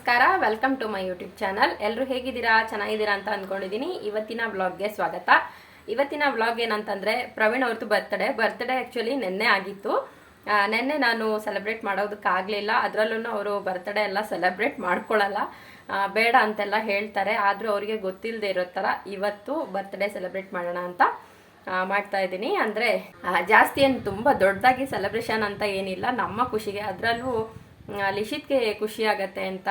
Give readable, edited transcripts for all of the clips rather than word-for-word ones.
ನಮಸ್ಕಾರ, welcome to my YouTube channel. ಎಲ್ಲರೂ ಹೇಗಿದ್ದೀರಾ? ಚೆನ್ನಾಗಿದ್ದೀರಾ ಅಂತ ಅಂದ್ಕೊಂಡಿದ್ದೀನಿ. ಇವತ್ತಿನ ವ್ಲಾಗ್ಗೆ ಸ್ವಾಗತ. ಇವತ್ತಿನ ವ್ಲಾಗ್ ಏನಂತಂದರೆ, ಪ್ರವೀಣ್ ಅವ್ರದ್ದು ಬರ್ತ್ಡೇ ಆ್ಯಕ್ಚುಲಿ ನೆನ್ನೆ ಆಗಿತ್ತು. ನೆನ್ನೆ ನಾನು ಸೆಲೆಬ್ರೇಟ್ ಮಾಡೋದಕ್ಕಾಗಲಿಲ್ಲ. ಅದರಲ್ಲೂ ಅವರು ಬರ್ತ್ಡೇ ಎಲ್ಲ ಸೆಲೆಬ್ರೇಟ್ ಮಾಡ್ಕೊಳ್ಳಲ್ಲ, ಬೇಡ ಅಂತೆಲ್ಲ ಹೇಳ್ತಾರೆ. ಆದರೂ ಅವರಿಗೆ ಗೊತ್ತಿಲ್ಲದೆ ಇರೋ ಥರ ಇವತ್ತು ಬರ್ತ್ಡೇ ಸೆಲೆಬ್ರೇಟ್ ಮಾಡೋಣ ಅಂತ ಮಾಡ್ತಾ ಇದ್ದೀನಿ. ಅಂದರೆ ಜಾಸ್ತಿ ಏನು ತುಂಬ ದೊಡ್ಡದಾಗಿ ಸೆಲೆಬ್ರೇಷನ್ ಅಂತ ಏನಿಲ್ಲ, ನಮ್ಮ ಖುಷಿಗೆ. ಅದರಲ್ಲೂ ಲಿಶಿತ್ಗೆ ಖುಷಿ ಆಗತ್ತೆ ಅಂತ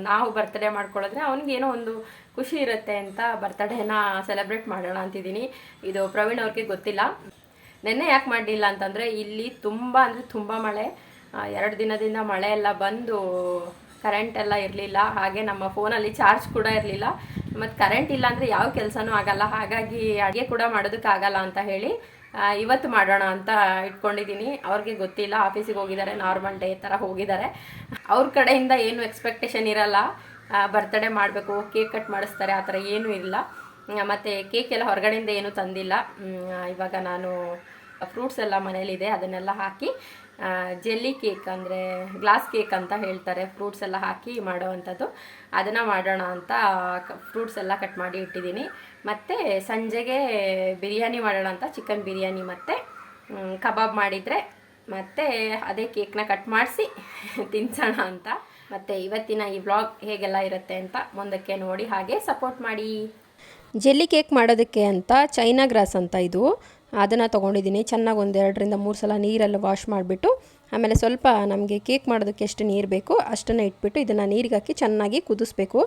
ನಾವು ಬರ್ತ್ಡೇ ಮಾಡ್ಕೊಳ್ಳೋದ್ರೆ ಅವ್ನಿಗೇನೋ ಒಂದು ಖುಷಿ ಇರುತ್ತೆ ಅಂತ ಬರ್ತ್ಡೇನ ಸೆಲೆಬ್ರೇಟ್ ಮಾಡೋಣ ಅಂತಿದ್ದೀನಿ. ಇದು ಪ್ರವೀಣ್ ಅವ್ರಿಗೆ ಗೊತ್ತಿಲ್ಲ. ನೆನ್ನೆ ಯಾಕೆ ಮಾಡಲಿಲ್ಲ ಅಂತಂದರೆ, ಇಲ್ಲಿ ತುಂಬ ಅಂದರೆ ತುಂಬ ಮಳೆ. 2 ದಿನದಿಂದ ಮಳೆ ಎಲ್ಲ ಬಂದು ಕರೆಂಟ್ ಎಲ್ಲ ಇರಲಿಲ್ಲ. ಹಾಗೆ ನಮ್ಮ ಫೋನಲ್ಲಿ ಚಾರ್ಜ್ ಕೂಡ ಇರಲಿಲ್ಲ. ಮತ್ತು ಕರೆಂಟ್ ಇಲ್ಲ ಅಂದರೆ ಯಾವ ಕೆಲಸನೂ ಆಗಲ್ಲ. ಹಾಗಾಗಿ ಅಡುಗೆ ಕೂಡ ಮಾಡೋದಕ್ಕಾಗಲ್ಲ ಅಂತ ಹೇಳಿ ಇವತ್ತು ಮಾಡೋಣ ಅಂತ ಇಟ್ಕೊಂಡಿದ್ದೀನಿ. ಅವ್ರಿಗೆ ಗೊತ್ತಿಲ್ಲ, ಆಫೀಸಿಗೆ ಹೋಗಿದ್ದಾರೆ, ನಾರ್ಮಲ್ ಡೇ ಥರ ಹೋಗಿದ್ದಾರೆ. ಅವ್ರ ಕಡೆಯಿಂದ ಏನು ಎಕ್ಸ್ಪೆಕ್ಟೇಷನ್ ಇರಲ್ಲ, ಬರ್ತ್ಡೇ ಮಾಡಬೇಕು, ಕೇಕ್ ಕಟ್ ಮಾಡಿಸ್ತಾರೆ, ಆ ಥರ ಏನೂ ಇಲ್ಲ. ಮತ್ತು ಕೇಕ್ ಎಲ್ಲ ಹೊರಗಡೆಯಿಂದ ಏನೂ ತಂದಿಲ್ಲ. ಇವಾಗ ನಾನು ಫ್ರೂಟ್ಸ್ ಎಲ್ಲ ಮನೇಲಿದೆ, ಅದನ್ನೆಲ್ಲ ಹಾಕಿ ಜೆಲ್ಲಿ ಕೇಕ್ ಅಂದರೆ ಗ್ಲಾಸ್ ಕೇಕ್ ಅಂತ ಹೇಳ್ತಾರೆ, ಫ್ರೂಟ್ಸ್ ಎಲ್ಲ ಹಾಕಿ ಮಾಡೋವಂಥದ್ದು, ಅದನ್ನು ಮಾಡೋಣ ಅಂತ ಫ್ರೂಟ್ಸ್ ಎಲ್ಲ ಕಟ್ ಮಾಡಿ ಇಟ್ಟಿದ್ದೀನಿ. ಮತ್ತು ಸಂಜೆಗೆ ಬಿರಿಯಾನಿ ಮಾಡೋಣ ಅಂತ, ಚಿಕನ್ ಬಿರಿಯಾನಿ ಮತ್ತು ಕಬಾಬ್ ಮಾಡಿದರೆ ಮತ್ತು ಅದೇ ಕೇಕ್ನ ಕಟ್ ಮಾಡಿಸಿ ತಿನ್ಸೋಣ ಅಂತ. ಮತ್ತು ಇವತ್ತಿನ ಈ ವ್ಲಾಗ್ ಹೇಗೆಲ್ಲ ಇರುತ್ತೆ ಅಂತ ಮುಂದಕ್ಕೆ ನೋಡಿ, ಹಾಗೆ ಸಪೋರ್ಟ್ ಮಾಡಿ. ಜೆಲ್ಲಿ ಕೇಕ್ ಮಾಡೋದಕ್ಕೆ ಅಂತ ಚೈನಾ ಗ್ರಾಸ್ ಅಂತ ಇದು, ಅದನ್ನು ತೊಗೊಂಡಿದ್ದೀನಿ. ಚೆನ್ನಾಗಿ 1-2 ರಿಂದ 3 ಸಲ ನೀರೆಲ್ಲ ವಾಶ್ ಮಾಡಿಬಿಟ್ಟು, ಆಮೇಲೆ ಸ್ವಲ್ಪ ನಮಗೆ ಕೇಕ್ ಮಾಡೋದಕ್ಕೆ ಎಷ್ಟು ನೀರು ಬೇಕು ಅಷ್ಟನ್ನು ಇಟ್ಬಿಟ್ಟು ಇದನ್ನು ನೀರಿಗೆ ಹಾಕಿ ಚೆನ್ನಾಗಿ ಕುದಿಸ್ಬೇಕು.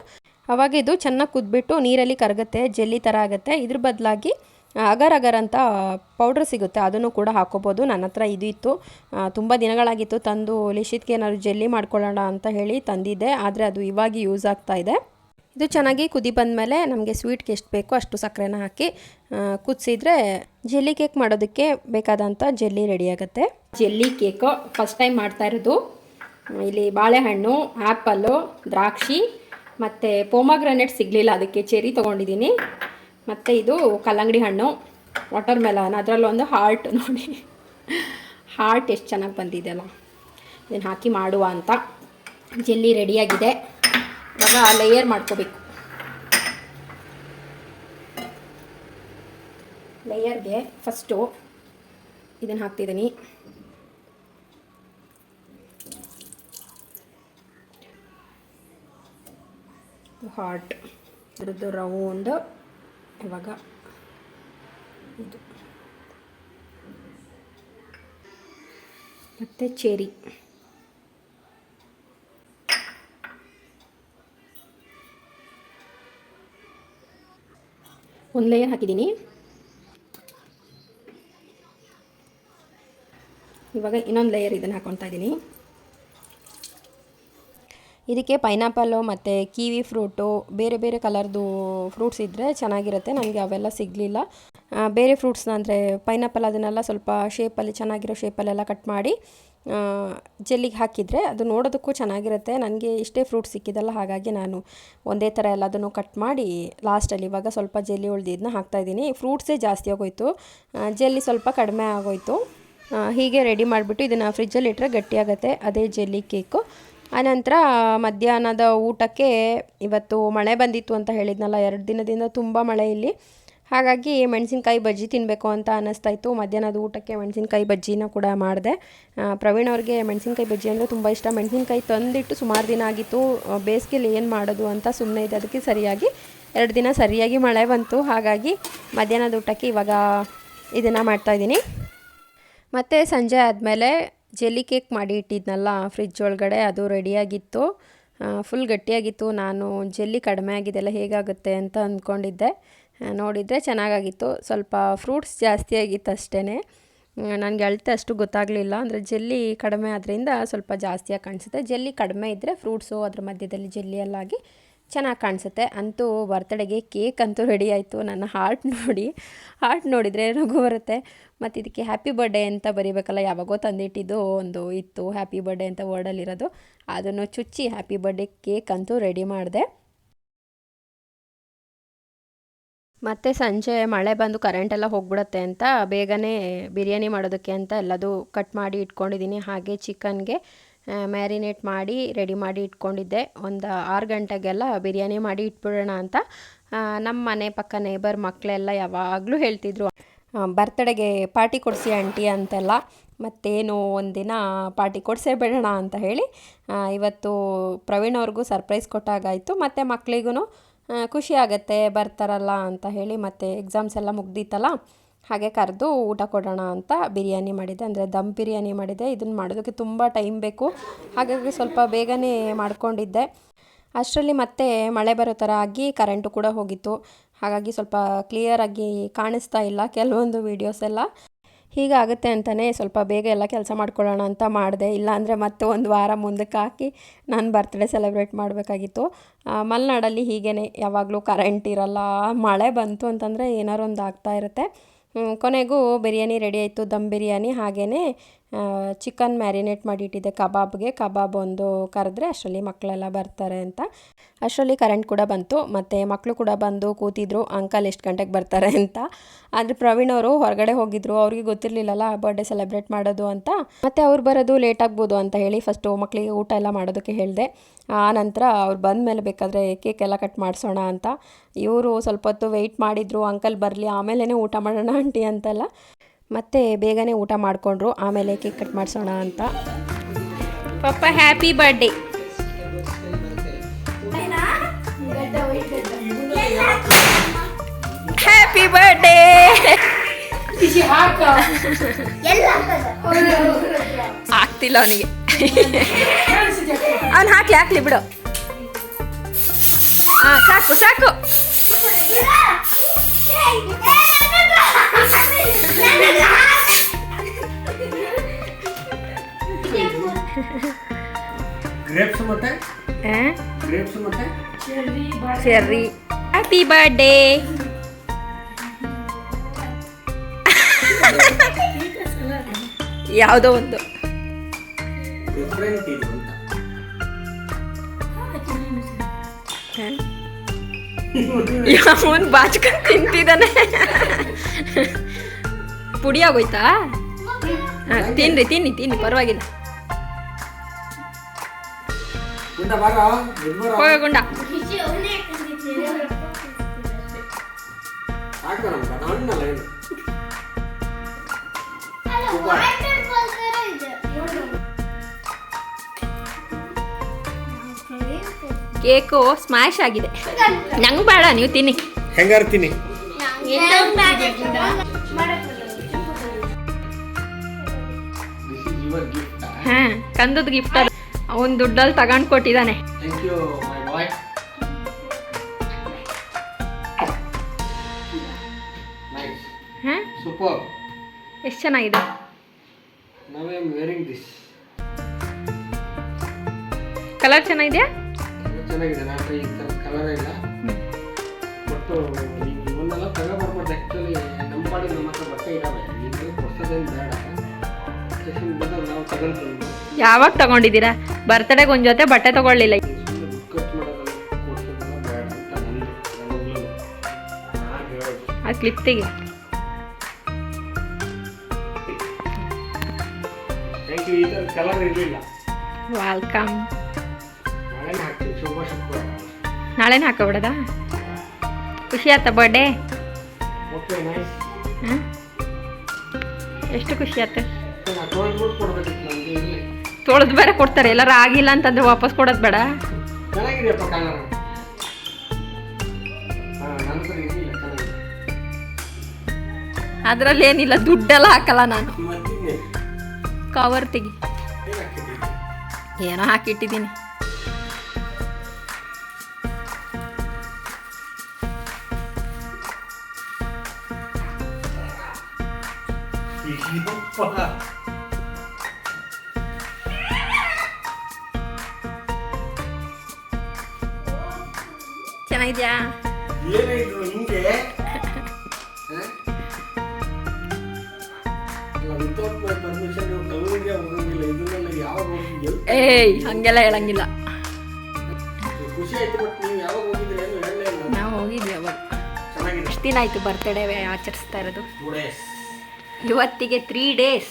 ಆವಾಗ ಇದು ಚೆನ್ನಾಗಿ ಕುದ್ಬಿಟ್ಟು ನೀರಲ್ಲಿ ಕರಗುತ್ತೆ, ಜೆಲ್ಲಿ ಥರ ಆಗುತ್ತೆ. ಇದ್ರ ಬದಲಾಗಿ ಅಗರ್ ಅಗರ್ ಅಂತ ಪೌಡ್ರ್ ಸಿಗುತ್ತೆ, ಅದನ್ನು ಕೂಡ ಹಾಕೋಬೋದು. ನನ್ನ ಹತ್ರ ಇದು ಇತ್ತು, ತುಂಬ ದಿನಗಳಾಗಿತ್ತು ತಂದು. ಲಿಶಿತ್ಗೆ ಏನಾದ್ರು ಜೆಲ್ಲಿ ಮಾಡ್ಕೊಳ್ಳೋಣ ಅಂತ ಹೇಳಿ ತಂದಿದ್ದೆ, ಆದರೆ ಅದು ಇವಾಗ ಯೂಸ್ ಆಗ್ತಾ ಇದೆ. ಇದು ಚೆನ್ನಾಗಿ ಕುದಿ ಬಂದಮೇಲೆ ನಮಗೆ ಸ್ವೀಟ್ಗೆ ಎಷ್ಟು ಬೇಕೋ ಅಷ್ಟು ಸಕ್ಕರೆನ ಹಾಕಿ ಕುದಿಸಿದ್ರೆ ಜೆಲ್ಲಿ ಕೇಕ್ ಮಾಡೋದಕ್ಕೆ ಬೇಕಾದಂಥ ಜೆಲ್ಲಿ ರೆಡಿಯಾಗುತ್ತೆ. ಜೆಲ್ಲಿ ಕೇಕು ಫಸ್ಟ್ ಟೈಮ್ ಮಾಡ್ತಾ ಇರೋದು. ಇಲ್ಲಿ ಬಾಳೆಹಣ್ಣು, ಆ್ಯಪಲ್ಲು, ದ್ರಾಕ್ಷಿ ಮತ್ತು ಪೋಮಾಗ್ರಾನೇಟ್ ಸಿಗಲಿಲ್ಲ, ಅದಕ್ಕೆ ಚೆರಿ ತೊಗೊಂಡಿದ್ದೀನಿ. ಮತ್ತು ಇದು ಕಲ್ಲಂಗಡಿ ಹಣ್ಣು, ವಾಟರ್ ಮೆಲನ್, ಅದರಲ್ಲೊಂದು ಹಾರ್ಟ್ ನೋಡಿ, ಹಾರ್ಟ್ ಎಷ್ಟು ಚೆನ್ನಾಗಿ ಬಂದಿದೆ ಅಲ್ಲ. ಇದನ್ನು ಹಾಕಿ ಮಾಡುವ ಅಂತ. ಜೆಲ್ಲಿ ರೆಡಿಯಾಗಿದೆ. ಇವಾಗ ಲೇಯರ್ ಮಾಡ್ಕೋಬೇಕು. ಲೇಯರ್ಗೆ ಫಸ್ಟು ಇದನ್ನು ಹಾಕ್ತಿದ್ದೀನಿ. ಹಾರ್ಟ್ ಇದ್ರದ್ದು ರೌಂಡ್. ಇವಾಗ ಇದು ಮತ್ತು ಚೆರಿ. ಒಂದು ಲೇಯರ್ ಹಾಕಿದ್ದೀನಿ. ಇವಾಗ ಇನ್ನೊಂದು ಲೇಯರ್ ಇದನ್ನು ಹಾಕ್ಕೊತಾ ಇದ್ದೀನಿ. ಇದಕ್ಕೆ ಪೈನಾಪಲ್ಲು ಮತ್ತು ಕಿವಿ ಫ್ರೂಟು, ಬೇರೆ ಬೇರೆ ಕಲರ್ದು ಫ್ರೂಟ್ಸ್ ಇದ್ದರೆ ಚೆನ್ನಾಗಿರುತ್ತೆ. ನನಗೆ ಅವೆಲ್ಲ ಸಿಗಲಿಲ್ಲ. ಬೇರೆ ಫ್ರೂಟ್ಸ್ನ ಅಂದರೆ ಪೈನಾಪಲ್, ಅದನ್ನೆಲ್ಲ ಸ್ವಲ್ಪ ಶೇಪಲ್ಲಿ, ಚೆನ್ನಾಗಿರೋ ಶೇಪಲ್ಲೆಲ್ಲ ಕಟ್ ಮಾಡಿ ಜೆಲ್ಲಿಗೆ ಹಾಕಿದರೆ ಅದು ನೋಡೋದಕ್ಕೂ ಚೆನ್ನಾಗಿರುತ್ತೆ. ನನಗೆ ಇಷ್ಟೇ ಫ್ರೂಟ್ಸ್ ಸಿಕ್ಕಿದಲ್ಲ, ಹಾಗಾಗಿ ನಾನು ಒಂದೇ ಥರ ಎಲ್ಲದನ್ನು ಕಟ್ ಮಾಡಿ ಲಾಸ್ಟಲ್ಲಿ ಇವಾಗ ಸ್ವಲ್ಪ ಜೆಲ್ಲಿ ಉಳಿದಿದ್ದನ್ನ ಹಾಕ್ತಾಯಿದ್ದೀನಿ. ಫ್ರೂಟ್ಸೇ ಜಾಸ್ತಿ ಆಗೋಯ್ತು, ಜೆಲ್ಲಿ ಸ್ವಲ್ಪ ಕಡಿಮೆ ಆಗೋಯ್ತು. ಹೀಗೆ ರೆಡಿ ಮಾಡಿಬಿಟ್ಟು ಇದನ್ನು ಫ್ರಿಜ್ಜಲ್ಲಿ ಇಟ್ಟರೆ ಗಟ್ಟಿಯಾಗುತ್ತೆ, ಅದೇ ಜೆಲ್ಲಿ ಕೇಕು. ಆನಂತರ ಮಧ್ಯಾಹ್ನದ ಊಟಕ್ಕೆ ಇವತ್ತು ಮಳೆ ಬಂದಿತ್ತು ಅಂತ ಹೇಳಿದ್ನಲ್ಲ, 2 ದಿನದಿಂದ ತುಂಬ ಮಳೆ ಇಲ್ಲಿ. ಹಾಗಾಗಿ ಮೆಣಸಿನ್ಕಾಯಿ ಬಜ್ಜಿ ತಿನ್ನಬೇಕು ಅಂತ ಅನ್ನಿಸ್ತಾಯಿತ್ತು. ಮಧ್ಯಾಹ್ನದ ಊಟಕ್ಕೆ ಮೆಣಸಿನ್ಕಾಯಿ ಬಜ್ಜಿನ ಕೂಡ ಮಾಡಿದೆ. ಪ್ರವೀಣ್ ಅವ್ರಿಗೆ ಮೆಣಸಿನ್ಕಾಯಿ ಬಜ್ಜಿ ಅಂದರೆ ತುಂಬ ಇಷ್ಟ. ಮೆಣಸಿನ್ಕಾಯಿ ತಂದಿಟ್ಟು ಸುಮಾರು ದಿನ ಆಗಿತ್ತು, ಬೇಸಿಗೆಲಿ ಏನು ಮಾಡೋದು ಅಂತ ಸುಮ್ಮನೆ ಇದೆ. ಅದಕ್ಕೆ ಸರಿಯಾಗಿ 2 ದಿನ ಸರಿಯಾಗಿ ಮಳೆ ಬಂತು. ಹಾಗಾಗಿ ಮಧ್ಯಾಹ್ನದ ಊಟಕ್ಕೆ ಇವಾಗ ಇದನ್ನು ಮಾಡ್ತಾಯಿದ್ದೀನಿ. ಮತ್ತು ಸಂಜೆ ಆದಮೇಲೆ ಜೆಲ್ಲಿ ಕೇಕ್ ಮಾಡಿ ಇಟ್ಟಿದ್ನಲ್ಲ ಫ್ರಿಜ್ ಒಳಗಡೆ, ಅದು ರೆಡಿಯಾಗಿತ್ತು. ಫುಲ್ ಗಟ್ಟಿಯಾಗಿತ್ತು. ನಾನು ಜೆಲ್ಲಿ ಕಡಿಮೆ ಆಗಿದೆಲ್ಲ ಹೇಗಾಗುತ್ತೆ ಅಂತ ಅಂದ್ಕೊಂಡಿದ್ದೆ. ನೋಡಿದರೆ ಚೆನ್ನಾಗಾಗಿತ್ತು. ಸ್ವಲ್ಪ ಫ್ರೂಟ್ಸ್ ಜಾಸ್ತಿ ಆಗಿತ್ತು ಅಷ್ಟೇ. ನನಗೆ ಅಳತೆ ಅಷ್ಟು ಗೊತ್ತಾಗಲಿಲ್ಲ. ಅಂದರೆ ಜೆಲ್ಲಿ ಕಡಿಮೆ ಆದ್ದರಿಂದ ಸ್ವಲ್ಪ ಜಾಸ್ತಿಯಾಗಿ ಕಾಣಿಸುತ್ತೆ. ಜೆಲ್ಲಿ ಕಡಿಮೆ ಇದ್ದರೆ ಫ್ರೂಟ್ಸು ಅದ್ರ ಮಧ್ಯದಲ್ಲಿ ಜೆಲ್ಲಿ ಎಲ್ಲ ಆಗಿ ಚೆನ್ನಾಗಿ ಕಾಣಿಸುತ್ತೆ. ಅಂತೂ ಬರ್ತ್ಡೇಗೆ ಕೇಕ್ ಅಂತೂ ರೆಡಿ ಆಯಿತು. ನನ್ನ ಹಾರ್ಟ್ ನೋಡಿದರೆ ನಗು ಬರುತ್ತೆ. ಮತ್ತು ಇದಕ್ಕೆ ಹ್ಯಾಪಿ ಬರ್ಡೇ ಅಂತ ಬರೀಬೇಕಲ್ಲ, ಯಾವಾಗೋ ತಂದಿಟ್ಟಿದ್ದು ಒಂದು ಇತ್ತು ಹ್ಯಾಪಿ ಬರ್ಡೇ ಅಂತ ವರ್ಡಲ್ಲಿರೋದು, ಅದನ್ನು ಚುಚ್ಚಿ ಹ್ಯಾಪಿ ಬರ್ಡೇ ಕೇಕ್ ಅಂತೂ ರೆಡಿ ಮಾಡಿದೆ. ಮತ್ತು ಸಂಜೆ ಮಳೆ ಬಂದು ಕರೆಂಟೆಲ್ಲ ಹೋಗ್ಬಿಡುತ್ತೆ ಅಂತ ಬೇಗನೆ ಬಿರಿಯಾನಿ ಮಾಡೋದಕ್ಕೆ ಅಂತ ಎಲ್ಲದೂ ಕಟ್ ಮಾಡಿ ಇಟ್ಕೊಂಡಿದ್ದೀನಿ. ಹಾಗೆ ಚಿಕನ್ಗೆ ಮ್ಯಾರಿನೇಟ್ ಮಾಡಿ ರೆಡಿ ಮಾಡಿ ಇಟ್ಕೊಂಡಿದ್ದೆ. ಒಂದು 6 ಗಂಟೆಗೆಲ್ಲ ಬಿರಿಯಾನಿ ಮಾಡಿ ಇಟ್ಬಿಡೋಣ ಅಂತ. ನಮ್ಮ ಮನೆ ಪಕ್ಕ ನೇಬರ್ ಮಕ್ಕಳೆಲ್ಲ ಯಾವಾಗಲೂ ಹೇಳ್ತಿದ್ರು, ಬರ್ತಡೆಗೆ ಪಾರ್ಟಿ ಕೊಡಿಸಿ ಆಂಟಿ ಅಂತೆಲ್ಲ. ಮತ್ತೇನು ಒಂದಿನ ಪಾರ್ಟಿ ಕೊಡಿಸೇ ಬಿಡೋಣ ಅಂತ ಹೇಳಿ ಇವತ್ತು ಪ್ರವೀಣ್ ಅವ್ರಿಗೂ ಸರ್ಪ್ರೈಸ್ ಕೊಟ್ಟಾಗಾಯಿತು. ಮತ್ತು ಮಕ್ಕಳಿಗೂ ಖುಷಿ ಆಗುತ್ತೆ ಬರ್ತಾರಲ್ಲ ಅಂತ ಹೇಳಿ. ಮತ್ತು ಎಕ್ಸಾಮ್ಸ್ ಎಲ್ಲ ಮುಗ್ದಿತ್ತಲ್ಲ, ಹಾಗೆ ಕರೆದು ಊಟ ಕೊಡೋಣ ಅಂತ ಬಿರಿಯಾನಿ ಮಾಡಿದ್ದೆ. ಅಂದರೆ ದಮ್ ಬಿರಿಯಾನಿ ಮಾಡಿದ್ದೆ. ಇದನ್ನು ಮಾಡೋದಕ್ಕೆ ತುಂಬ ಟೈಮ್ ಬೇಕು, ಹಾಗಾಗಿ ಸ್ವಲ್ಪ ಬೇಗನೆ ಮಾಡ್ಕೊಂಡಿದ್ದೆ. ಅಷ್ಟರಲ್ಲಿ ಮತ್ತೆ ಮಳೆ ಬರೋ ಥರ ಆಗಿ ಕರೆಂಟು ಕೂಡ ಹೋಗಿತ್ತು. ಹಾಗಾಗಿ ಸ್ವಲ್ಪ ಕ್ಲಿಯರಾಗಿ ಕಾಣಿಸ್ತಾ ಇಲ್ಲ ಕೆಲವೊಂದು ವೀಡಿಯೋಸ್ ಎಲ್ಲ. ಹೀಗಾಗುತ್ತೆ ಅಂತಲೇ ಸ್ವಲ್ಪ ಬೇಗ ಎಲ್ಲ ಕೆಲಸ ಮಾಡ್ಕೊಳ್ಳೋಣ ಅಂತ ಮಾಡಿದೆ. ಇಲ್ಲಾಂದರೆ ಮತ್ತೆ ಒಂದು ವಾರ ಮುಂದಕ್ಕೆ ಹಾಕಿ ನಾನು ಬರ್ತ್ಡೇ ಸೆಲೆಬ್ರೇಟ್ ಮಾಡಬೇಕಾಗಿತ್ತು. ಮಲೆನಾಡಲ್ಲಿ ಹೀಗೇ ಯಾವಾಗಲೂ ಕರೆಂಟ್ ಇರಲ್ಲ. ಮಳೆ ಬಂತು ಅಂತಂದರೆ ಏನಾರು ಒಂದು ಆಗ್ತಾ ಇರುತ್ತೆ. ಕೊನೆಗೂ ಬಿರಿಯಾನಿ ರೆಡಿ ಆಯಿತು, ದಮ್ ಬಿರಿಯಾನಿ. ಹಾಗೆಯೇ ಚಿಕನ್ ಮ್ಯಾರಿನೇಟ್ ಮಾಡಿಟ್ಟಿದ್ದೆ ಕಬಾಬ್ಗೆ. ಕಬಾಬ್ ಒಂದು ಕರೆದ್ರೆ ಅಷ್ಟರಲ್ಲಿ ಮಕ್ಕಳೆಲ್ಲ ಬರ್ತಾರೆ ಅಂತ. ಅಷ್ಟರಲ್ಲಿ ಕರೆಂಟ್ ಕೂಡ ಬಂತು. ಮತ್ತು ಮಕ್ಕಳು ಕೂಡ ಬಂದು ಕೂತಿದ್ರು, ಅಂಕಲ್ ಎಷ್ಟು ಗಂಟೆಗೆ ಬರ್ತಾರೆ ಅಂತ. ಆದರೆ ಪ್ರವೀಣ್ ಅವರು ಹೊರಗಡೆ ಹೋಗಿದ್ರು, ಅವ್ರಿಗೆ ಗೊತ್ತಿರಲಿಲ್ಲಲ್ಲ ಬರ್ಡೇ ಸೆಲೆಬ್ರೇಟ್ ಮಾಡೋದು ಅಂತ. ಮತ್ತು ಅವ್ರು ಬರೋದು ಲೇಟ್ ಆಗ್ಬೋದು ಅಂತ ಹೇಳಿ ಫಸ್ಟು ಮಕ್ಕಳಿಗೆ ಊಟ ಎಲ್ಲ ಮಾಡೋದಕ್ಕೆ ಹೇಳಿದೆ. ಆನಂತರ ಅವ್ರು ಬಂದ ಮೇಲೆ ಬೇಕಾದರೆ ಕೇಕ್ ಎಲ್ಲ ಕಟ್ ಮಾಡಿಸೋಣ ಅಂತ. ಇವರು ಸ್ವಲ್ಪ ಹೊತ್ತು ವೆಯ್ಟ್ ಮಾಡಿದರು, ಅಂಕಲ್ ಬರಲಿ ಆಮೇಲೆ ಊಟ ಮಾಡೋಣ ಆಂಟಿ ಅಂತೆಲ್ಲ. ಮತ್ತು ಬೇಗನೆ ಊಟ ಮಾಡಿಕೊಂಡ್ರು, ಆಮೇಲೆ ಕೇಕ್ ಕಟ್ ಮಾಡಿಸೋಣ ಅಂತ. ಪಪ್ಪ ಹ್ಯಾಪಿ ಬರ್ಡೇ. Happy birthday. ಆಗ್ತಿಲ್ಲ ಅವನಿಗೆ. ಅವನು ಹಾಕ್ಲಿ ಬಿಡು. ಹಾಂ ಸಾಕು ಸಾಕು. ಗ್ರೇಪ್ಸ್ ಮತ್ತೆ ಚೆರ್ರಿ. Happy birthday. ಯಾವುದೋ ಒಂದು ಅವನು ಬಾಚ್ಕೊಂಡು ತಿಂತಿದ್ದಾನೆ. ಪುಡಿ ಆಗೋಯ್ತಾ? ತಿನ್ನಿ ಪರವಾಗಿಲ್ಲ. ಹೋಗಗುಂಡ ಕೇಕು ಸ್ಮ್ಯಾಶ್ ಆಗಿದೆ. ನಂಗೆ ಬೇಡ, ನೀವು ತಿನ್ನಿ. ಹೆಂಗಾರ ತಿನ್ನಿ. ಹಾಂ, ಕಂದದ ಗಿಫ್ಟ್ ಅದು. ಅವನು ದುಡ್ಡಲ್ಲಿ ತಗೊಂಡು ಕೊಟ್ಟಿದ್ದಾನೆ. ಹಾಂ, ಸೂಪರ್. ಎಷ್ಟು ಚೆನ್ನಾಗಿದೆ. ಕಲರ್ ಚೆನ್ನಾಗಿದೆಯಾ? ಚೆನ್ನಾಗಿದೆ. ನಾನು ಈ ಕಲರ್ ಇಲ್ಲ, ಬಟ್ ಇವನ್ನೆಲ್ಲ ತಗೋಬರ್ಬೋದು. ಆ್ಯಕ್ಚುಲಿ ನಮ್ಮ ಪಾಡಿ ನಮ್ಮ ಹತ್ರ ಬಟ್ಟೆ ಇದ್ದಾವೆ, ಇದು ಹೊಸದೇನು ಬೇಡ. ನಾವು ತಗೊಂತೀವಿ. ಯಾವಾಗ ತಗೊಂಡಿದ್ದೀರಾ? ಬರ್ತಡೆಗೆ ಒಂದು ಜೊತೆ ಬಟ್ಟೆ ತಗೊಳ್ಳಿಲ್ಲ. ಆ ಕ್ಲಿಪ್ ತೆಗಿ. ಕಲರ್ ಇರಲಿಲ್ಲ. ವೆಲ್ಕಮ್. ನಾಳೆನೇ ಹಾಕ್ತೀವಿ. ಶುಭ ಶುಕ್ರವಾರ. ನಾಳೆನೇ ಹಾಕೋಬಿಡೋದಾ? ಖುಷಿ ಆಯ್ತಾ ಬರ್ಡೇ? Okay, nice. ಹಾಂ, ಎಷ್ಟು ಖುಷಿ ಆಯ್ತು. ತೊಳೆದು ಬೇರೆ ಕೊಡ್ತಾರೆ. ಎಲ್ಲರೂ ಆಗಿಲ್ಲ ಅಂತಂದ್ರೆ ವಾಪಸ್ ಕೊಡೋದು ಬೇಡ. ಚೆನ್ನಾಗಿದೆಯಪ್ಪ ಕಲರ್. ಅದರಲ್ಲಿ ಏನಿಲ್ಲ, ದುಡ್ಡೆಲ್ಲ ಹಾಕಲ್ಲ ನಾನು. ಕವರ್ ತೆಗಿ. ಏನೋ ಹಾಕಿಟ್ಟಿದ್ದೀನಿ. ಚೆನ್ನಾಗಿದ್ಯಾ? ಏಯ್, ಹಂಗೆಲ್ಲ ಹೇಳಂಗಿಲ್ಲ. ನಾವು ಹೋಗಿದ್ವಿ ಅವಾಗ. ಎಷ್ಟು ದಿನ ಆಯ್ತು ಬರ್ತಡೇ ಆಚರಿಸ್ತಾ ಇರೋದು? ಇವತ್ತಿಗೆ 3 days.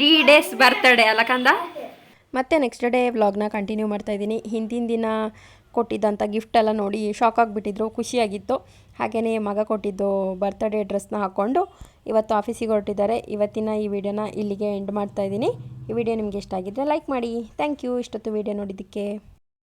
3 ಡೇಸ್ ಬರ್ತಡೇ ಅಲ್ಲ ಕಂದ. ಮತ್ತೆ ನೆಕ್ಸ್ಟ್ ಡೇ ವ್ಲಾಗ್ನ ಕಂಟಿನ್ಯೂ ಮಾಡ್ತಾಯಿದ್ದೀನಿ. ಹಿಂದಿನ ದಿನ ಕೊಟ್ಟಿದ್ದಂಥ ಗಿಫ್ಟ್ ಎಲ್ಲ ನೋಡಿ ಶಾಕ್ ಆಗಿಬಿಟ್ಟಿದ್ರು, ಖುಷಿಯಾಗಿತ್ತು. ಹಾಗೆಯೇ ಮಗ ಕೊಟ್ಟಿದ್ದು ಬರ್ತ್ಡೇ ಡ್ರೆಸ್ನ ಹಾಕ್ಕೊಂಡು ಇವತ್ತು ಆಫೀಸಿಗೆ ಹೊರಟಿದ್ದಾರೆ. ಇವತ್ತಿನ ಈ ವಿಡಿಯೋನ ಇಲ್ಲಿಗೆ ಎಂಡ್ ಮಾಡ್ತಾಯಿದ್ದೀನಿ. ಈ ವಿಡಿಯೋ ನಿಮಗೆ ಇಷ್ಟ ಆಗಿದ್ದರೆ ಲೈಕ್ ಮಾಡಿ. ಥ್ಯಾಂಕ್ ಯು ಇಷ್ಟೊತ್ತು ವಿಡಿಯೋ ನೋಡಿದ್ದಕ್ಕೆ.